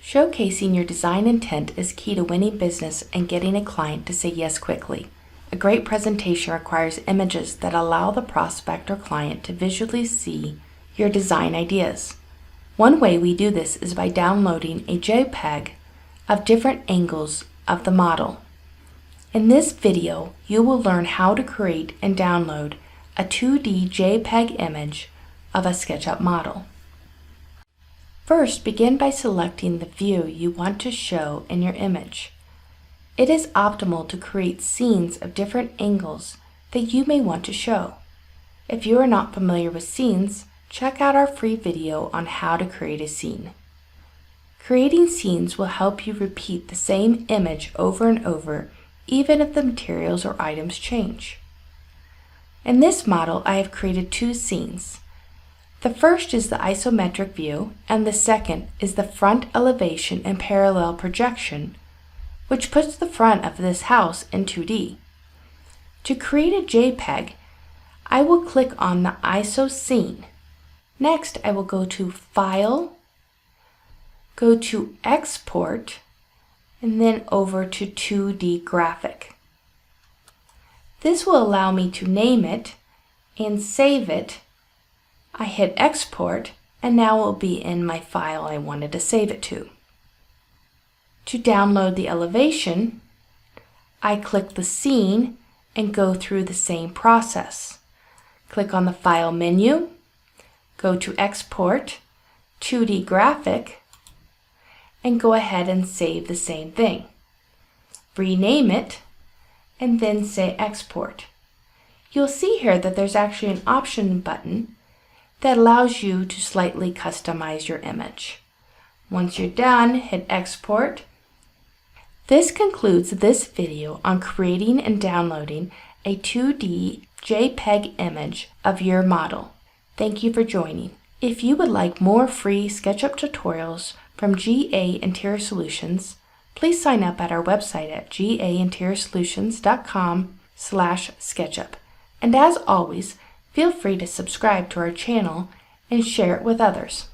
Showcasing your design intent is key to winning business and getting a client to say yes quickly. A great presentation requires images that allow the prospect or client to visually see your design ideas. One way we do this is by downloading a Jpeg of different angles of the model. In this video, you will learn how to create and download a 2D Jpeg image of a SketchUp model. First, begin by selecting the view you want to show in your image. It is optimal to create scenes of different angles that you may want to show. If you are not familiar with scenes, check out our free video on how to create a scene. Creating scenes will help you repeat the same image over and over, even if the materials or items change. In this model, I have created two scenes. The first is the isometric view, and the second is the front elevation and parallel projection, which puts the front of this house in 2D. To create a JPEG, I will click on the ISO scene. Next, I will go to File, go to Export, and then over to 2D Graphic. This will allow me to name it and save it. I hit Export, and now it will be in my file I wanted to save it to. To download the elevation, I click the scene and go through the same process. Click on the File menu, go to Export, 2D Graphic, and go ahead and save the same thing. Rename it, and then say Export. You'll see here that there's actually an option button that allows you to slightly customize your image. Once you're done, hit Export. This concludes this video on creating and downloading a 2D JPEG image of your model. Thank you for joining. If you would like more free SketchUp tutorials from GA Interior Solutions, please sign up at our website at gainteriorsolutions.com/SketchUp. And as always, feel free to subscribe to our channel and share it with others.